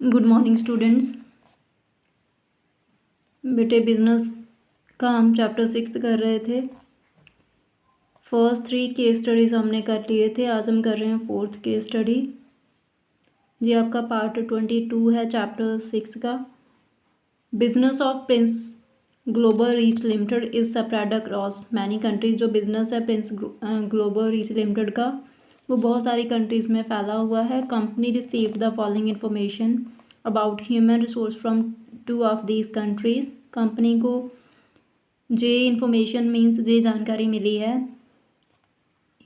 Good morning students. बेटे business का हम चैप्टर 6 कर रहे थे। फर्स्ट 3 केस स्टडीज़ हमने कर लिए थे। आज हम कर रहे हैं 4th केस स्टडी। ये आपका पार्ट 22 है चैप्टर 6 का। Business of Prince global reach limited is spread across many countries. जो बिजनेस है प्रिंस ग्लोबल रीच लिमिटेड का, वो बहुत सारी कंट्रीज़ में फैला हुआ है। Company received the following information about human resource from 2 of these countries. Company को जे इन्फॉर्मेशन मीन्स जे जानकारी मिली है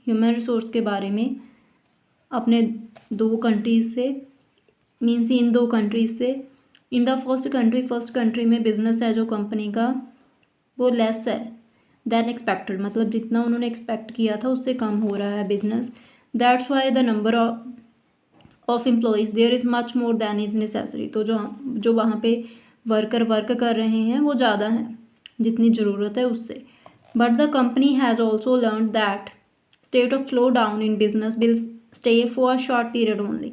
ह्यूमन रिसोर्स के बारे में अपने 2 कंट्रीज़ से, मीन्स इन 2 कंट्रीज़ से। इन द फर्स्ट कंट्री में बिजनेस है जो कंपनी का वो लेस है देन एक्सपेक्टेड, मतलब जितना उन्होंने एक्सपेक्ट किया था उससे कम हो रहा है business. That's why the number of employees there is much more than is necessary. तो जो वहाँ पे वर्कर वर्क कर रहे हैं वो ज़्यादा हैं जितनी ज़रूरत है उससे। But the company has also learn that state of slow down in business will stay for a short period only.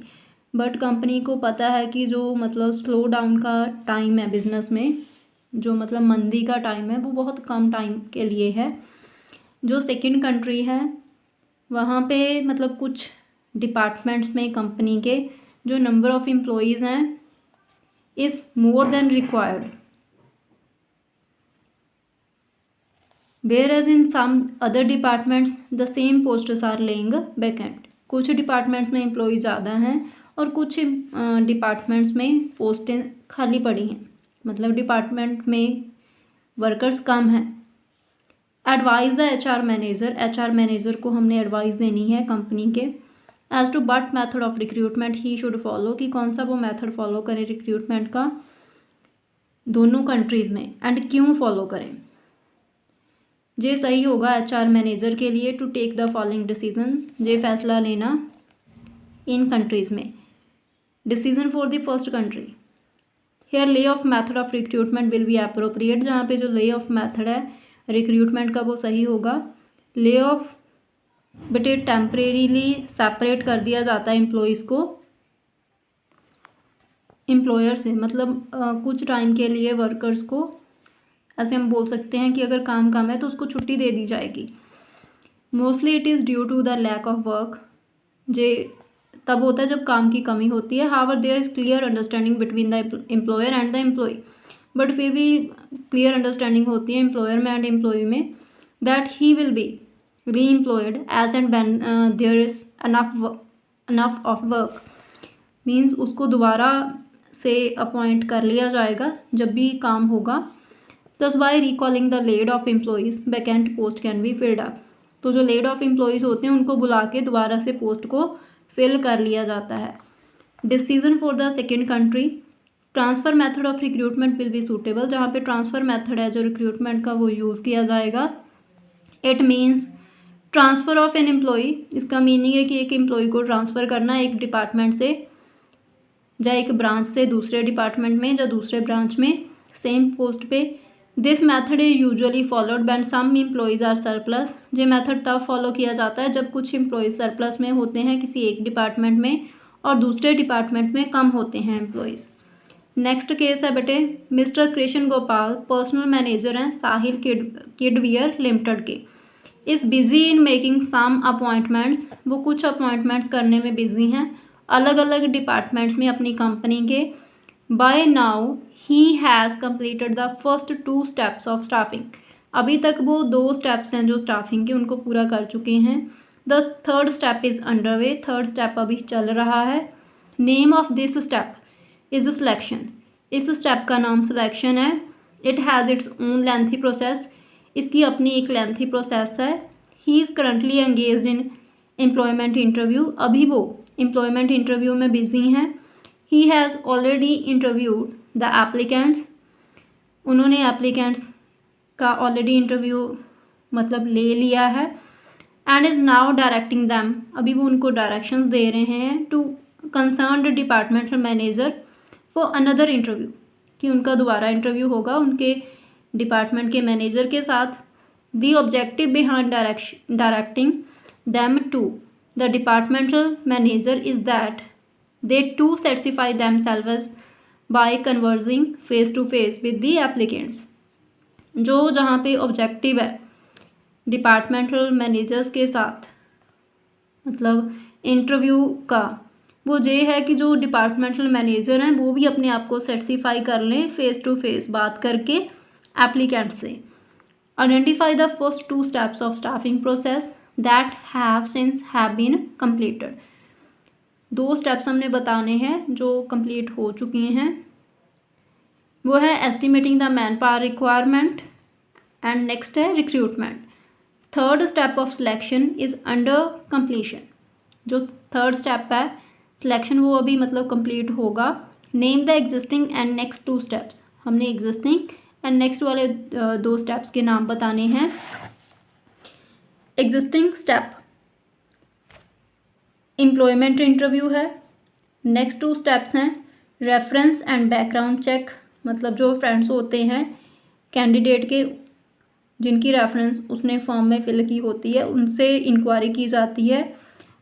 But company को पता है कि जो मतलब स्लो डाउन का टाइम है बिजनेस में, जो मतलब मंदी का टाइम है, वो बहुत कम टाइम के लिए है। जो सेकंड कंट्री है वहाँ पे मतलब कुछ डिपार्टमेंट्स में कंपनी के जो नंबर ऑफ़ एम्प्लॉयज़ हैं is more than required, whereas in some other departments the same posts are laying vacant. कुछ डिपार्टमेंट्स में एम्प्लॉय ज़्यादा हैं और कुछ डिपार्टमेंट्स में पोस्टें खाली पड़ी हैं, मतलब डिपार्टमेंट में वर्कर्स कम हैं। एडवाइज़ द एचआर मैनेजर को हमने एडवाइस देनी है कंपनी के as to but method of recruitment ही शुड फॉलो, कि कौन सा वो मेथड फॉलो करें रिक्रूटमेंट का दोनों कंट्रीज़ में, एंड क्यों फॉलो करें। ये सही होगा एचआर मैनेजर के लिए to take the following decision, ये फैसला लेना इन कंट्रीज़ में। Decision for the first country, here lay off method of recruitment will be appropriate. जहाँ पे जो ले ऑफ मैथड है रिक्रूटमेंट का वो सही होगा। ले ऑफ बेटे टेम्परेरीली सेपरेट कर दिया जाता है एम्प्लॉयज़ को एम्प्लॉयर से, मतलब कुछ टाइम के लिए वर्कर्स को, ऐसे हम बोल सकते हैं कि अगर काम कम है तो उसको छुट्टी दे दी जाएगी। Mostly it is due to the lack of work, जे तब होता है जब काम की कमी होती है। However there is clear understanding between the employer and the employee, but फिर भी क्लियर अंडरस्टैंडिंग होती है एम्प्लॉयर में एंड एम्प्लॉय में, that he will be reemployed as and when there is enough of work, means उसको दोबारा से appoint कर लिया जाएगा जब भी काम होगा। Thus by recalling the laid off employees vacant post can be filled up. तो जो लेड ऑफ एम्प्लॉयज़ होते हैं उनको बुला के दोबारा से पोस्ट को फिल कर लिया जाता है। Decision for the second country, transfer method of recruitment will B suitable. जहाँ पे ट्रांसफ़र मेथड है जो रिक्रूटमेंट का वो यूज़ किया जाएगा। It means transfer of an employee, इसका मीनिंग है कि एक एम्प्लॉय को ट्रांसफ़र करना एक डिपार्टमेंट से या एक ब्रांच से दूसरे डिपार्टमेंट में या दूसरे ब्रांच में सेम पोस्ट पे। This method is usually followed when some employees are surplus. ये मेथड तब फॉलो किया जाता है जब कुछ एम्प्लॉयज़ सरप्लस में होते हैं किसी एक डिपार्टमेंट में और दूसरे डिपार्टमेंट में कम होते हैं एम्प्लॉयज़। नेक्स्ट केस है बेटे mister Krishna Gopal, personnel manager हैं साहिल किडवियर लिमिटेड के, is busy in making some appointments. वो कुछ अपॉइंटमेंट्स करने में बिजी हैं अलग अलग डिपार्टमेंट्स में अपनी कंपनी के। By now he has completed the first 2 steps of staffing. अभी तक वो 2 स्टेप्स हैं जो स्टाफिंग के उनको पूरा कर चुके हैं। The third step is under way, third step अभी चल रहा है। Name of this step is selection, इस स्टेप का नाम सिलेक्शन है। It has its own lengthy process, इसकी अपनी एक लेंथी प्रोसेस है। He is currently engaged in employment interview, अभी वो एम्प्लॉयमेंट इंटरव्यू में बिजी हैं। He has already interviewed the applicants, उन्होंने एप्लीकेंट्स का ऑलरेडी इंटरव्यू मतलब ले लिया है। And is now directing them, अभी वो उनको डायरेक्शंस दे रहे हैं to concerned departmental manager for another interview, कि उनका दोबारा इंटरव्यू होगा उनके डिपार्टमेंट के मैनेजर के साथ। The objective behind directing them to the departmental manager is that they to satisfy themselves by conversing face to face with the applicants. जो जहाँ पे ऑब्जेक्टिव है डिपार्टमेंटल मैनेजर्स के साथ, मतलब इंटरव्यू का, वो ये है कि जो डिपार्टमेंटल मैनेजर हैं वो भी अपने आप को सेटिस्फाई कर लें फेस टू फेस बात करके एप्लीकेंट से। Identify the first 2 steps of staffing process that have been completed. 2 steps हमने बताने हैं जो कंप्लीट हो चुके हैं। वो है estimating the manpower requirement and next है recruitment. Third step of selection is under completion. जो थर्ड स्टेप है सिलेक्शन वो अभी मतलब कंप्लीट होगा। Name the existing and next 2 steps. हमने एग्जिस्टिंग एंड नेक्स्ट वाले 2 स्टेप्स के नाम बताने हैं। एग्जिस्टिंग स्टेप एम्प्लॉयमेंट इंटरव्यू है। नेक्स्ट 2 स्टेप्स हैं रेफरेंस एंड बैकग्राउंड चेक, मतलब जो फ्रेंड्स होते हैं कैंडिडेट के जिनकी रेफरेंस उसने फॉर्म में फिल की होती है उनसे इंक्वायरी की जाती है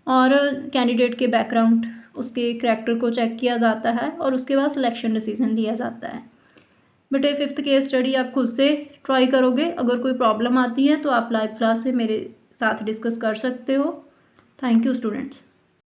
और कैंडिडेट के बैकग्राउंड उसके करैक्टर को चेक किया जाता है और उसके बाद सिलेक्शन डिसीजन लिया जाता है। बेटे 5th केस स्टडी आप खुद से ट्राई करोगे। अगर कोई प्रॉब्लम आती है तो आप लाइव क्लास से मेरे साथ डिस्कस कर सकते हो। Thank you students.